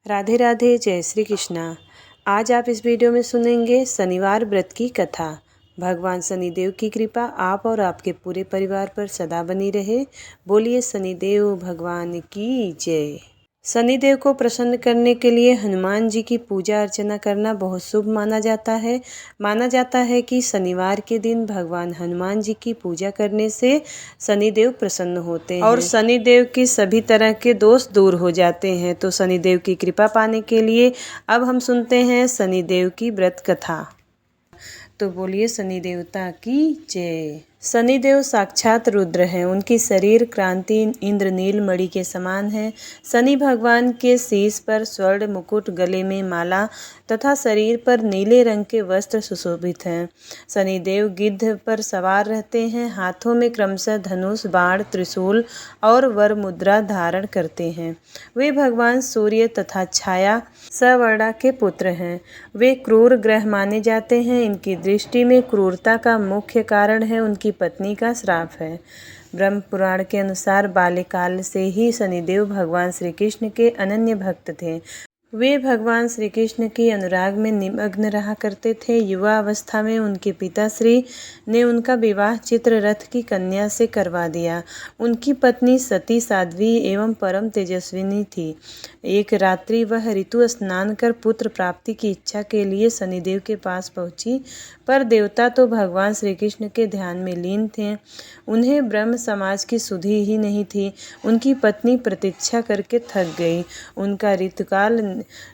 राधे राधे, जय श्री कृष्णा। आज आप इस वीडियो में सुनेंगे शनिवार व्रत की कथा। भगवान शनिदेव की कृपा आप और आपके पूरे परिवार पर सदा बनी रहे। बोलिए शनिदेव भगवान की जय। शनिदेव को प्रसन्न करने के लिए हनुमान जी की पूजा अर्चना करना बहुत शुभ माना जाता है। माना जाता है कि शनिवार के दिन भगवान हनुमान जी की पूजा करने से शनिदेव प्रसन्न होते हैं और शनिदेव की सभी तरह के दोष दूर हो जाते हैं। तो शनिदेव की कृपा पाने के लिए अब हम सुनते हैं शनिदेव की व्रत कथा। तो बोलिए शनि देवता की जय। शनिदेव साक्षात रुद्र हैं। उनकी शरीर क्रांति इंद्रनील मणि के समान है। शनि भगवान के शीश पर स्वर्ण मुकुट, गले में माला तथा शरीर पर नीले रंग के वस्त्र सुशोभित हैं। शनिदेव गिद्ध पर सवार रहते हैं। हाथों में क्रमशः धनुष, बाण, त्रिशूल और वर मुद्रा धारण करते हैं। वे भगवान सूर्य तथा छाया सवर्णा के पुत्र हैं। वे क्रूर ग्रह माने जाते हैं। इनकी दृष्टि में क्रूरता का मुख्य कारण है उनकी पत्नी का श्राप है। ब्रह्म पुराण के अनुसार बाल्यकाल से ही शनिदेव भगवान श्री कृष्ण के अनन्य भक्त थे। वे भगवान श्री कृष्ण की अनुराग में निमग्न रहा करते थे। युवा अवस्था में उनके पिताश्री ने उनका विवाह चित्ररथ की कन्या से करवा दिया। उनकी पत्नी सती साध्वी एवं परम तेजस्विनी थी। एक रात्रि वह ऋतु स्नान कर पुत्र प्राप्ति की इच्छा के लिए शनिदेव के पास पहुंची, पर देवता तो भगवान श्री कृष्ण के ध्यान में लीन थे। उन्हें ब्रह्म समाज की सुधि ही नहीं थी। उनकी पत्नी प्रतीक्षा करके थक गई। उनका ऋतुकाल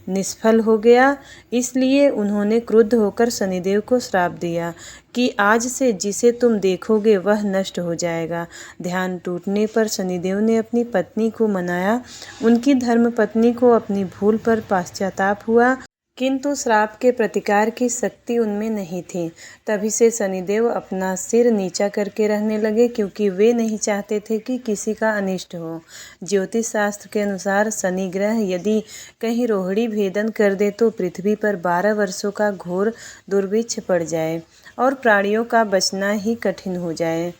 निष्फल हो गया। इसलिए उन्होंने क्रुद्ध होकर शनिदेव को श्राप दिया कि आज से जिसे तुम देखोगे वह नष्ट हो जाएगा। ध्यान टूटने पर शनिदेव ने अपनी पत्नी को मनाया। उनकी धर्मपत्नी को अपनी भूल पर पश्चाताप हुआ, किंतु श्राप के प्रतिकार की शक्ति उनमें नहीं थी। तभी से शनिदेव अपना सिर नीचा करके रहने लगे, क्योंकि वे नहीं चाहते थे कि किसी का अनिष्ट हो। ज्योतिष शास्त्र के अनुसार शनि ग्रह यदि कहीं रोहिणी भेदन कर दे तो पृथ्वी पर 12 वर्षों का घोर दुर्भिक्ष पड़ जाए और प्राणियों का बचना ही कठिन हो जाए।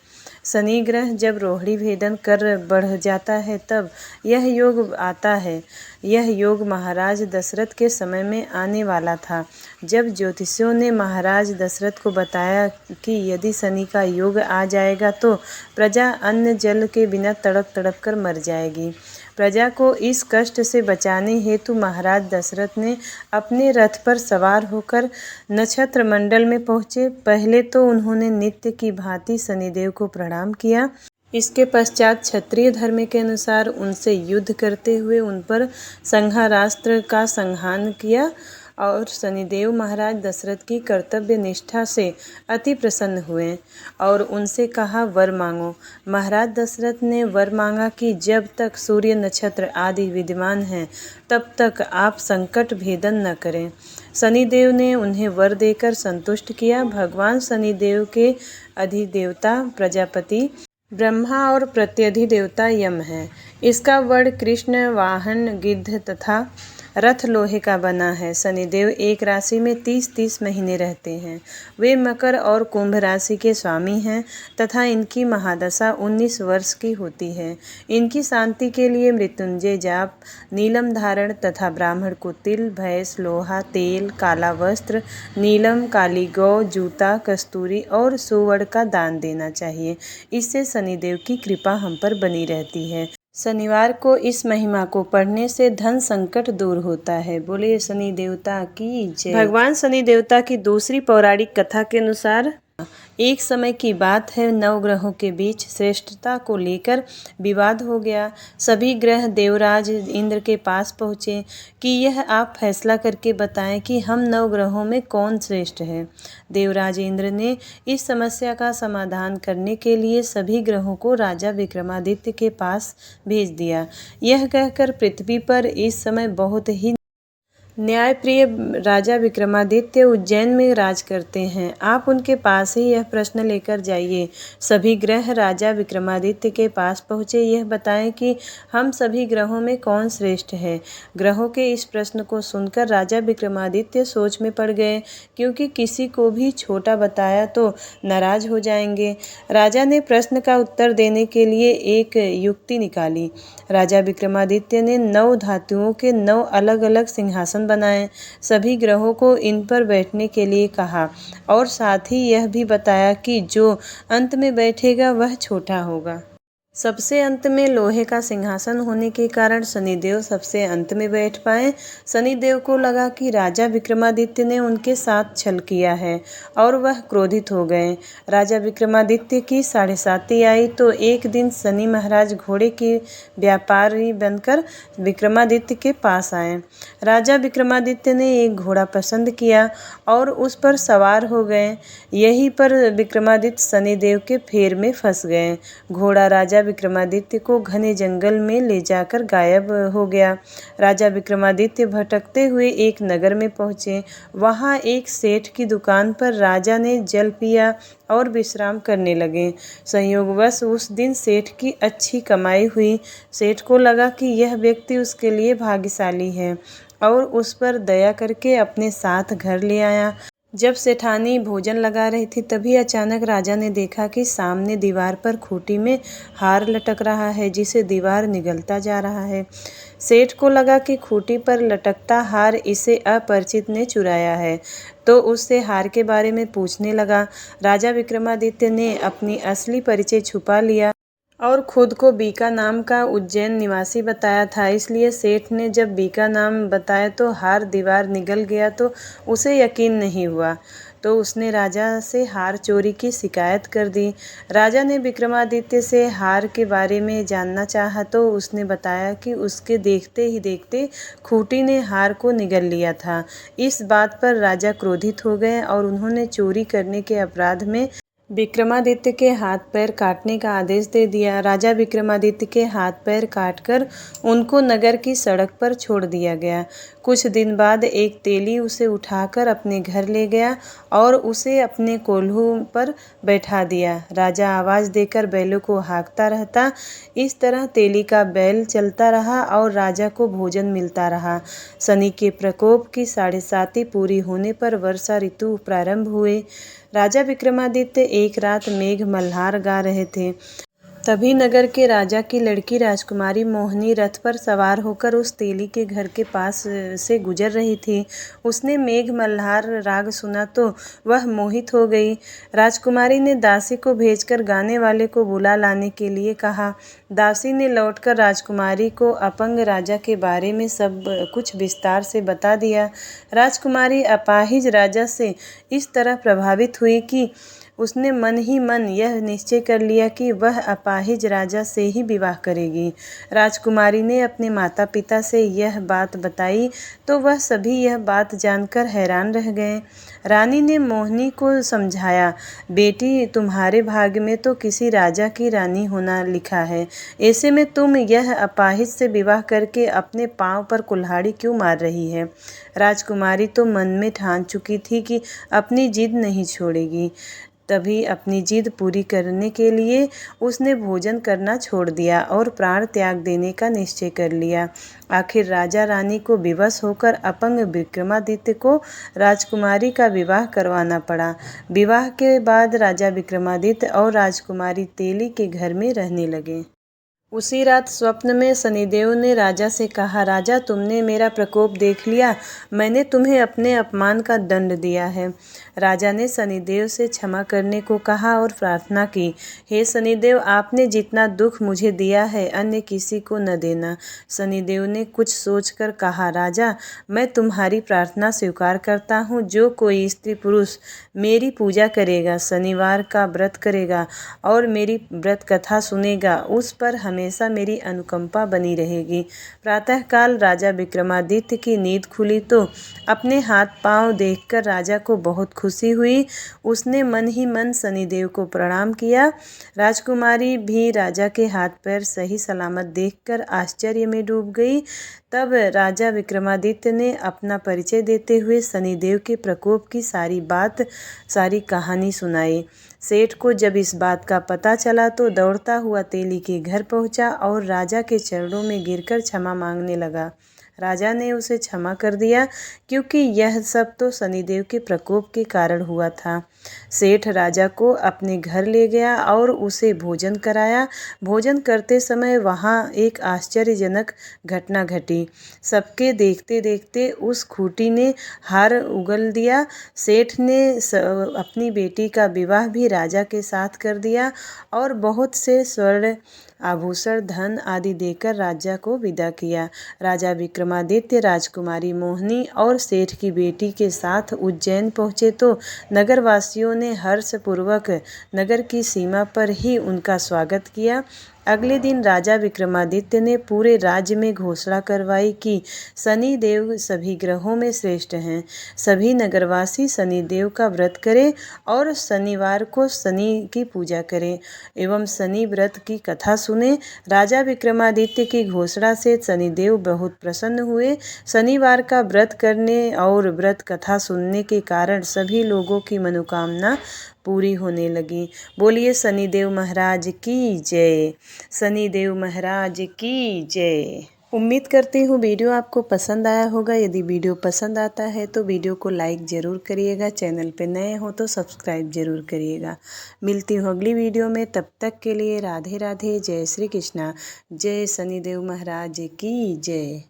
शनि ग्रह जब रोहिणी भेदन कर बढ़ जाता है तब यह योग आता है। यह योग महाराज दशरथ के समय में आने वाला था। जब ज्योतिषियों ने महाराज दशरथ को बताया कि यदि शनि का योग आ जाएगा तो प्रजा अन्न जल के बिना तड़प तड़प कर मर जाएगी। प्रजा को इस कष्ट से बचाने हेतु महाराज दशरथ ने अपने रथ पर सवार होकर नक्षत्र मंडल में पहुँचे। पहले तो उन्होंने नित्य की भांति शनिदेव को प्रणाम किया। इसके पश्चात क्षत्रिय धर्म के अनुसार उनसे युद्ध करते हुए उन पर संहारास्त्र का संहार किया और शनिदेव महाराज दशरथ की कर्तव्य निष्ठा से अति प्रसन्न हुए और उनसे कहा, वर मांगो। महाराज दशरथ ने वर मांगा कि जब तक सूर्य नक्षत्र आदि विद्यमान हैं तब तक आप संकट भेदन न करें। शनिदेव ने उन्हें वर देकर संतुष्ट किया। भगवान शनिदेव के अधिदेवता प्रजापति ब्रह्मा और प्रत्यधिदेवता यम है। इसका वर्ण कृष्ण वाहन गिद्ध तथा रथ लोहे का बना है। शनिदेव एक राशि में 30-30 महीने रहते हैं। वे मकर और कुंभ राशि के स्वामी हैं तथा इनकी महादशा 19 वर्ष की होती है। इनकी शांति के लिए मृत्युंजय जाप, नीलम धारण तथा ब्राह्मण को तिल, भैंस, लोहा, तेल, काला वस्त्र, नीलम, काली गौ, जूता, कस्तूरी और सुवर्ण का दान देना चाहिए। इससे शनिदेव की कृपा हम पर बनी रहती है। शनिवार को इस महिमा को पढ़ने से धन संकट दूर होता है। बोले शनि देवता की जय। भगवान शनि देवता की दूसरी पौराणिक कथा के अनुसार एक समय की बात है, 9 ग्रहों के बीच श्रेष्ठता को लेकर विवाद हो गया। सभी ग्रह देवराज इंद्र के पास पहुँचे कि यह आप फैसला करके बताएं कि हम 9 ग्रहों में कौन श्रेष्ठ है। देवराज इंद्र ने इस समस्या का समाधान करने के लिए सभी ग्रहों को राजा विक्रमादित्य के पास भेज दिया। यह कहकर पृथ्वी पर इस समय बहुत ही न्यायप्रिय राजा विक्रमादित्य उज्जैन में राज करते हैं। आप उनके पास ही यह प्रश्न लेकर जाइए। सभी ग्रह राजा विक्रमादित्य के पास पहुँचे। यह बताएं कि हम सभी ग्रहों में कौन श्रेष्ठ है। ग्रहों के इस प्रश्न को सुनकर राजा विक्रमादित्य सोच में पड़ गए, क्योंकि किसी को भी छोटा बताया तो नाराज हो जाएंगे। राजा ने प्रश्न का उत्तर देने के लिए एक युक्ति निकाली। राजा विक्रमादित्य ने 9 धातुओं के 9 अलग अलग सिंहासन बनाए, सभी ग्रहों को इन पर बैठने के लिए कहा और साथ ही यह भी बताया कि जो अंत में बैठेगा वह छोटा होगा। सबसे अंत में लोहे का सिंहासन होने के कारण शनिदेव सबसे अंत में बैठ पाए। शनिदेव को लगा कि राजा विक्रमादित्य ने उनके साथ छल किया है और वह क्रोधित हो गए। राजा विक्रमादित्य की 7.5 आई तो एक दिन शनि महाराज घोड़े के व्यापारी बनकर विक्रमादित्य के पास आए। राजा विक्रमादित्य ने एक घोड़ा पसंद किया और उस पर सवार हो गए। यहीं पर विक्रमादित्य शनिदेव के फेर में फंस गए। घोड़ा राजा विक्रमादित्य को घने जंगल में ले जाकर गायब हो गया। राजा विक्रमादित्य भटकते हुए एक नगर में पहुंचे। वहां एक सेठ की दुकान पर राजा ने जल पिया और विश्राम करने लगे। संयोगवश उस दिन सेठ की अच्छी कमाई हुई। सेठ को लगा कि यह व्यक्ति उसके लिए भाग्यशाली है और उस पर दया करके अपने साथ घर ले आया। जब सेठानी भोजन लगा रही थी तभी अचानक राजा ने देखा कि सामने दीवार पर खूंटी में हार लटक रहा है, जिसे दीवार निगलता जा रहा है। सेठ को लगा कि खूंटी पर लटकता हार इसे अपरिचित ने चुराया है, तो उससे हार के बारे में पूछने लगा। राजा विक्रमादित्य ने अपनी असली परिचय छुपा लिया और खुद को बीका नाम का उज्जैन निवासी बताया था। इसलिए सेठ ने जब बीका नाम बताया तो हार दीवार निगल गया तो उसे यकीन नहीं हुआ, तो उसने राजा से हार चोरी की शिकायत कर दी। राजा ने विक्रमादित्य से हार के बारे में जानना चाहा तो उसने बताया कि उसके देखते ही देखते खूंटी ने हार को निगल लिया था। इस बात पर राजा क्रोधित हो गए और उन्होंने चोरी करने के अपराध में विक्रमादित्य के हाथ पैर काटने का आदेश दे दिया। राजा विक्रमादित्य के हाथ पैर काटकर उनको नगर की सड़क पर छोड़ दिया गया। कुछ दिन बाद एक तेली उसे उठाकर अपने घर ले गया और उसे अपने कोल्हू पर बैठा दिया। राजा आवाज़ देकर बैलों को हाँकता रहता। इस तरह तेली का बैल चलता रहा और राजा को भोजन मिलता रहा। शनि के प्रकोप की 7.5 पूरी होने पर वर्षा ऋतु प्रारंभ हुए। राजा विक्रमादित्य एक रात मेघ मल्हार गा रहे थे। तभी नगर के राजा की लड़की राजकुमारी मोहिनी रथ पर सवार होकर उस तेली के घर के पास से गुजर रही थी। उसने मेघ मल्हार राग सुना तो वह मोहित हो गई। राजकुमारी ने दासी को भेजकर गाने वाले को बुला लाने के लिए कहा। दासी ने लौटकर राजकुमारी को अपंग राजा के बारे में सब कुछ विस्तार से बता दिया। राजकुमारी अपाहिज राजा से इस तरह प्रभावित हुई कि उसने मन ही मन यह निश्चय कर लिया कि वह अपाहिज राजा से ही विवाह करेगी। राजकुमारी ने अपने माता पिता से यह बात बताई तो वह सभी यह बात जानकर हैरान रह गए। रानी ने मोहिनी को समझाया, बेटी तुम्हारे भाग्य में तो किसी राजा की रानी होना लिखा है, ऐसे में तुम यह अपाहिज से विवाह करके अपने पांव पर कुल्हाड़ी क्यों मार रही है। राजकुमारी तो मन में ठान चुकी थी कि अपनी जिद नहीं छोड़ेगी। तभी अपनी जिद पूरी करने के लिए उसने भोजन करना छोड़ दिया और प्राण त्याग देने का निश्चय कर लिया। आखिर राजा रानी को विवश होकर अपंग विक्रमादित्य को राजकुमारी का विवाह करवाना पड़ा। विवाह के बाद राजा विक्रमादित्य और राजकुमारी तेली के घर में रहने लगे। उसी रात स्वप्न में शनिदेव ने राजा से कहा, राजा तुमने मेरा प्रकोप देख लिया, मैंने तुम्हें अपने अपमान का दंड दिया है। राजा ने शनिदेव से क्षमा करने को कहा और प्रार्थना की, हे शनिदेव आपने जितना दुख मुझे दिया है अन्य किसी को न देना। शनिदेव ने कुछ सोचकर कहा, राजा मैं तुम्हारी प्रार्थना स्वीकार करता हूँ। जो कोई स्त्री पुरुष मेरी पूजा करेगा, शनिवार का व्रत करेगा और मेरी व्रत कथा सुनेगा, उस पर हमेशा हमेशा मेरी अनुकंपा बनी रहेगी। प्रातःकाल राजा विक्रमादित्य की नींद खुली तो अपने हाथ पांव देखकर राजा को बहुत खुशी हुई। उसने मन ही मन शनिदेव को प्रणाम किया। राजकुमारी भी राजा के हाथ पैर सही सलामत देखकर आश्चर्य में डूब गई। तब राजा विक्रमादित्य ने अपना परिचय देते हुए शनिदेव के प्रकोप की सारी कहानी सुनाई। सेठ को जब इस बात का पता चला तो दौड़ता हुआ तेली के घर पहुंचा और राजा के चरणों में गिरकर क्षमा मांगने लगा। राजा ने उसे क्षमा कर दिया क्योंकि यह सब तो शनिदेव के प्रकोप के कारण हुआ था। सेठ राजा को अपने घर ले गया और उसे भोजन कराया। भोजन करते समय वहाँ एक आश्चर्यजनक घटना घटी। सबके देखते देखते उस खूंटी ने हार उगल दिया। सेठ ने अपनी बेटी का विवाह भी राजा के साथ कर दिया और बहुत से स्वर्ण आभूषण धन आदि देकर राजा को विदा किया। राजा विक्रमादित्य राजकुमारी मोहिनी और सेठ की बेटी के साथ उज्जैन पहुँचे तो नगरवासियों ने हर्षपूर्वक नगर की सीमा पर ही उनका स्वागत किया। अगले दिन राजा विक्रमादित्य ने पूरे राज्य में घोषणा करवाई कि शनि देव सभी ग्रहों में श्रेष्ठ हैं। सभी नगरवासी शनि देव का व्रत करें और शनिवार को शनि की पूजा करें एवं शनि व्रत की कथा सुने। राजा विक्रमादित्य की घोषणा से शनिदेव बहुत प्रसन्न हुए। शनिवार का व्रत करने और व्रत कथा सुनने के कारण सभी लोगों की मनोकामना पूरी होने लगी। बोलिए शनिदेव महाराज की जय। शनिदेव महाराज की जय। उम्मीद करती हूँ वीडियो आपको पसंद आया होगा। यदि वीडियो पसंद आता है तो वीडियो को लाइक ज़रूर करिएगा। चैनल पे नए हो तो सब्सक्राइब ज़रूर करिएगा। मिलती हूँ अगली वीडियो में, तब तक के लिए राधे राधे। जय श्री कृष्णा। जय शनिदेव महाराज की जय।